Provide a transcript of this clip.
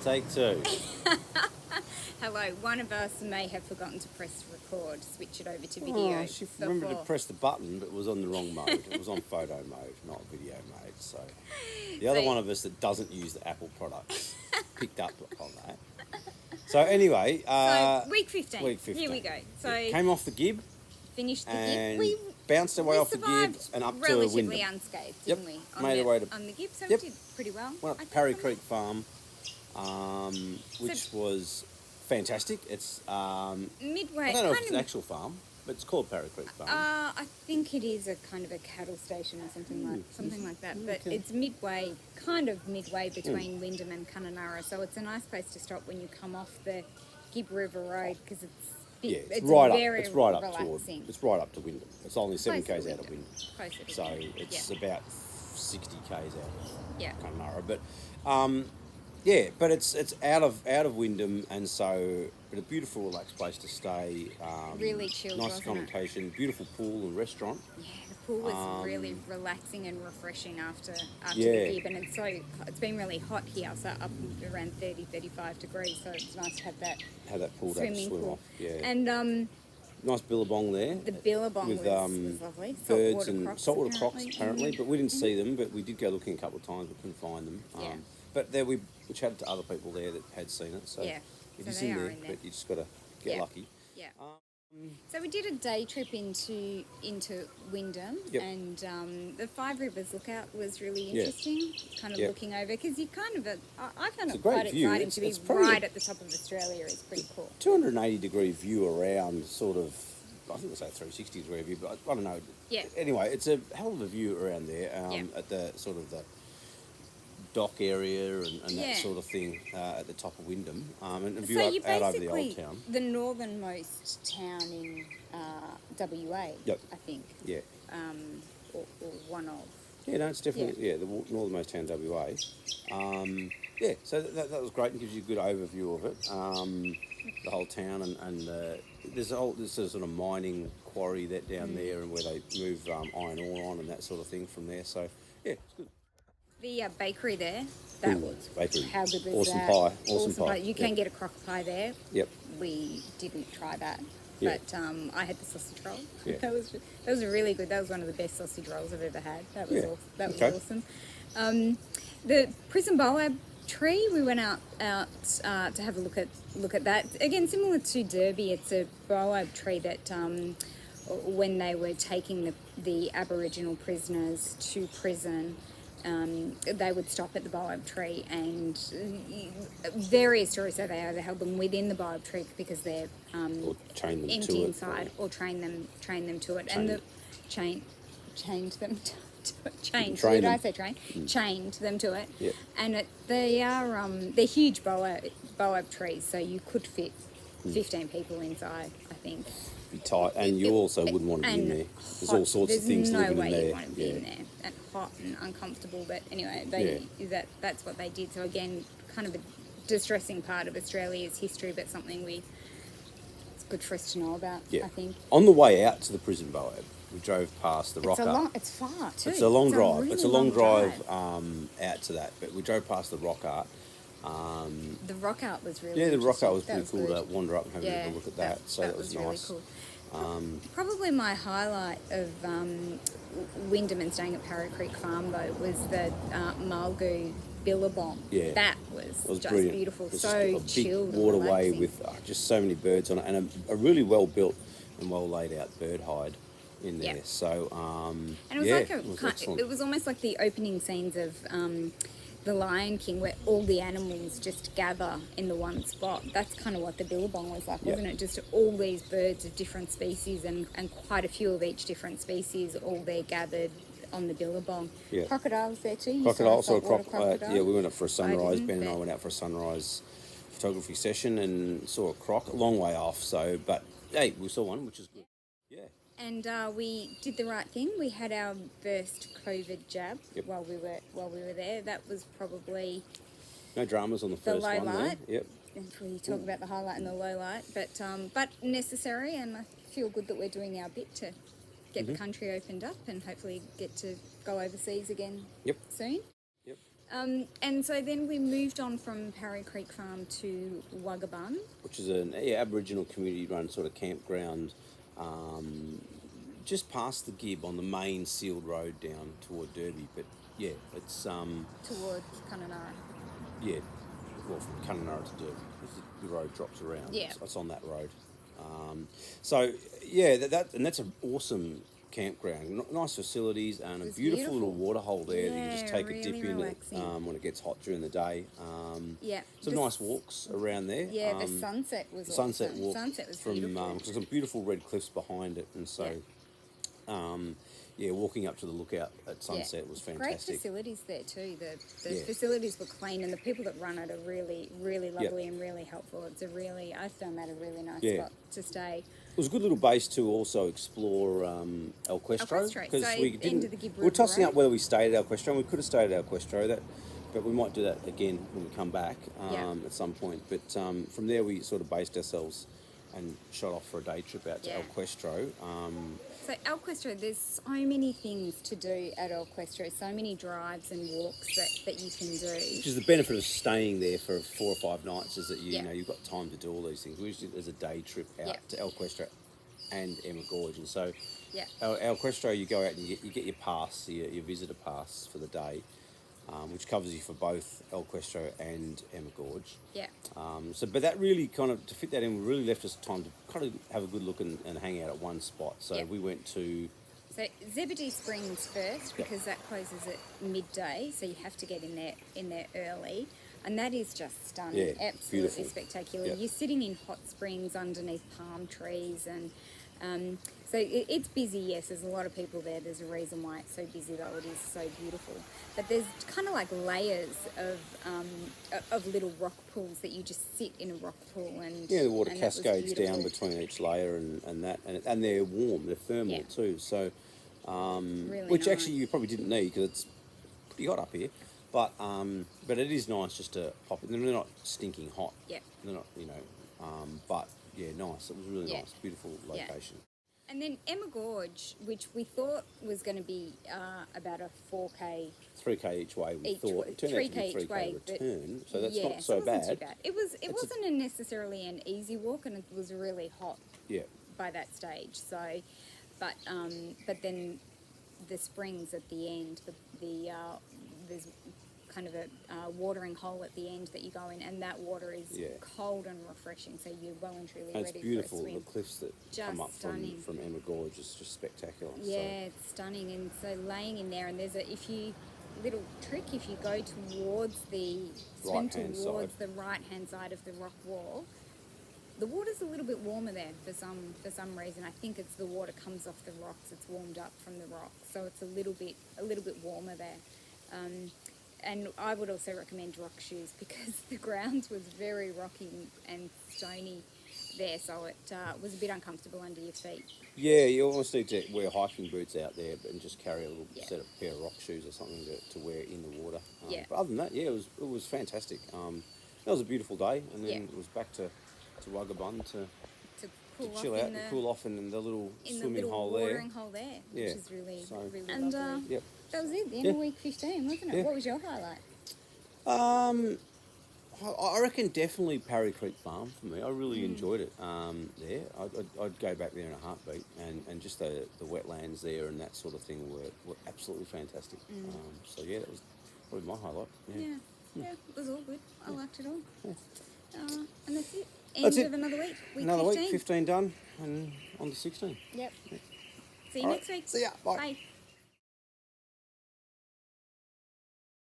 Take two. Hello, one of us may have forgotten to press record, switch it over to video. Oh, she remembered to press the button, but it was on the wrong mode. It was on photo mode, not video mode. So the other one of us that doesn't use the Apple products picked up on that. So anyway, so week 15. Week 15. Here we go. So came off the Gib finished the and Gib. bounced our way We off the Gib survived and up to relatively Wyndham. unscathed, Yep, didn't we? made our way to on the Gib, so Yep. we did pretty well. Went up I to think, Parry wasn't Creek Farm, which was fantastic. It's Midway. I don't know if kind it's an actual farm, but it's called Parry Creek Farm. I think it is a kind of a cattle station or something like that. But Okay. it's midway between Wyndham and Kununurra, so it's a nice place to stop when you come off the Gib River Road because it's right very up. It's right relaxing. it's right up to Wyndham. It's only 7 Close to k's out of Wyndham, Closer to so Wyndham. it's Yeah. about 60 k's out of Yeah. Kununurra. But but it's out of Wyndham, and so but a beautiful, relaxed place to stay. Really chilled, nice wasn't it? accommodation, beautiful pool and restaurant. Yeah, the pool was really relaxing and refreshing after Yeah. the Gib, and it's been really hot here, so up around 30, 35 degrees, so it's nice to have that Have that pool to swimming swim pool. off. Yeah, And nice billabong there. the billabong with was lovely. birds Saltwater and crocs, saltwater crocs apparently, but we didn't see them. But we did go looking a couple of times, but couldn't find them. Yeah. But there we chatted to other people there that had seen it. So Yeah, it so is they in are there, in there. but you just got to get Yeah. lucky. Yeah. So we did a day trip into Wyndham, Yep. and the Five Rivers Lookout was really Yeah. interesting. Kind of Yep. looking over because you kind of I found It's a it great quite view. exciting It's- to be it's probably right a- at the top of Australia. It's pretty cool. 280-degree view around, sort of. I think it's a 360-degree view, but I don't know. Yeah. Anyway, it's a hell of a view around there. Yeah. At the sort of the dock area and Yeah. that sort of thing at the top of Wyndham, and a view So you out over the basically old town. the northernmost town in WA. Yep. I think, Yeah. or one of. Yeah, no, it's definitely the northernmost town WA. So that was great and gives you a good overview of it, the whole town, and there's a sort of mining quarry that down there, and where they move iron ore on and that sort of thing from there. So yeah, it's good. The bakery there, that was bakery. how good was Awesome that? pie, awesome pie. You can Yep. get a crock pie there. Yep. We didn't try that, Yeah. but I had the sausage roll. Yeah. That was really good. That was one of the best sausage rolls I've ever had. That was Yeah. that was Okay. awesome. The prison boab tree, we went out to have a look at that. Again, similar to Derby, it's a boab tree that when they were taking the Aboriginal prisoners to prison, they would stop at the boab tree, and various stories say they either held them within the boab tree because they're Or chain them empty to it. inside, or train them to it, Chain and it. chained them to chained. Train Did I them. say train? Chained them to it. Yeah. And they're huge boab trees, so you could fit 15 people inside, I think. Be tight, and you also wouldn't want to be in there. There's all sorts of things There's living no in way there. you want to be in there. And hot and uncomfortable. But anyway, that's what they did. So again, kind of a distressing part of Australia's history, but something it's good for us to know about. Yeah. I think On the way out to the prison boab, we drove past the rocker. it's far too. It's a long drive. really It's a long drive drive. out to that. But we drove past the rock art. The rock art was really Yeah, the rock art interesting. was That pretty cool good. to wander up and have a little look at that. So that was really nice. cool. Probably my highlight of Wyndham and staying at Parry Creek Farm though was the Mulgoo Billabong. Yeah. That It was was just brilliant. beautiful. It was So just a big chilled. and waterway relaxing. with just so many birds on it, and a really well built and well laid out bird hide in there. Yeah. So And it was excellent. it was almost like the opening scenes of The Lion King, where all the animals just gather in the one spot. That's kind of what the Billabong was like, wasn't it? Just all these birds of different species and quite a few of each different species, all there gathered on the Billabong. Yeah. Crocodiles there too. You Crocodile, saw a saw a saltwater crocodile. Yeah, we went up for a sunrise. didn't, Ben and I but- went out for a sunrise photography session and saw a croc, a long way off. So, but hey, we saw one, which is good. Yeah. And we did the right thing. We had our first COVID jab Yep. while we were there. That was probably No dramas on the the first low one light. there. Yep. If we talk about the highlight and the low light, but necessary, and I feel good that we're doing our bit to get the country opened up and hopefully get to go overseas again Yep. soon. Yep. And so then we moved on from Parry Creek Farm to Wagabun. which is an Aboriginal community-run sort of campground, just past the Gib on the main sealed road down toward Derby. But yeah, it's Towards Kununurra. yeah, well, from Kununurra to Derby, 'cause the road drops around. Yeah. It's on that road. So yeah, that's an awesome campground. Nice facilities and a It's beautiful little beautiful. water hole there that you just Yeah, take really a dip in relaxing. when it gets hot during the day. Yeah. Some The nice walks around there. Yeah, the sunset was Sunset awesome. walk Sunset was from beautiful. cause some beautiful red cliffs behind it, and so walking up to the lookout at sunset was Great fantastic. facilities there too. The Yeah. facilities were clean, and the people that run it are really, really lovely and really helpful. I found that a really nice Yeah. spot to stay. It was a good little base to also explore El Questro, Questro, so we end of the Gib we're River tossing Road. up whether we stayed at El Questro. And we could have stayed at El Questro, but we might do that again when we come back Yeah. at some point. But from there we sort of based ourselves and shot off for a day trip out to Yeah. El Questro. So El Questro, there's so many things to do at El Questro, so many drives and walks that you can do. Which is the benefit of staying there for 4 or 5 nights, is that you Yeah. know you've got time to do all these things. We usually there's a day trip out Yeah. to El Questro and Emma Gorge, and so Yeah. El Questro, you go out and you get your pass, your visitor pass for the day, which covers you for both El Questro and Emma Gorge. Yeah. But that really kind of, to fit that in, really left us time to kind of have a good look and hang out at one spot. So Yeah. we went to, So Zebedee Springs first, because that closes at midday, so you have to get in there early, and that is just stunning, Yeah, absolutely beautiful. spectacular. Yeah. You're sitting in hot springs underneath palm trees, and so it's busy. Yes, there's a lot of people there. There's a reason why it's so busy, though. It is so beautiful. But there's kind of like layers of little rock pools that you just sit in a rock pool, and the water and that was cascades down beautiful. between each layer and they're warm, they're thermal Yeah. too. So, Really which nice. actually you probably didn't need because it's pretty hot up here. But it is nice just to pop in. They're not stinking hot. Yeah. They're not, but yeah, nice. It was really Yeah. nice, beautiful Yeah. location. And then Emma Gorge, which we thought was going to be about a 4K 3K each way. We each thought way, it turned out to 3K be each way, 3K but return, so that's yeah, not so it wasn't bad. too bad. It wasn't necessarily an easy walk, and it was really hot Yeah, by that stage. So, but then the springs at the end, there's kind of a watering hole at the end that you go in, and that water is Yeah. cold and refreshing. So you're well and truly and ready it's beautiful. for a The swim. cliffs that Just come up stunning. from Emma Gorge is just spectacular. Yeah, it's stunning. And so laying in there, and there's little trick, if you go towards swim Right-hand towards side. the right hand side of the rock wall, the water's a little bit warmer there for some reason. I think it's the water comes off the rocks, it's warmed up from the rocks, so it's a little bit warmer there. And I would also recommend rock shoes because the ground was very rocky and stony there, so it was a bit uncomfortable under your feet. Yeah, you almost need to wear hiking boots out there, and just carry a little Yeah. set of pair of rock shoes or something to wear in the water. Yeah. But other than that, yeah, it was fantastic. That was a beautiful day, and then Yeah. it was back to Wagabun to To cool off chill out in and the, cool off in the little in the swimming little hole watering there. hole there, Yeah, which is really, so- really And, lovely. Yep. That was it, the end Yeah. of week 15, wasn't it? Yeah. What was your highlight? I reckon definitely Parry Creek Farm for me. I really enjoyed it there. I'd go back there in a heartbeat, and just the wetlands there and that sort of thing were absolutely fantastic. So yeah, that was probably my highlight. Yeah, it was all good. I liked it all. And that's it. End That's it. of another week. Another 15. week, 15 done, and on to 16. Yep. See you All right. next week. See ya. Bye. Bye.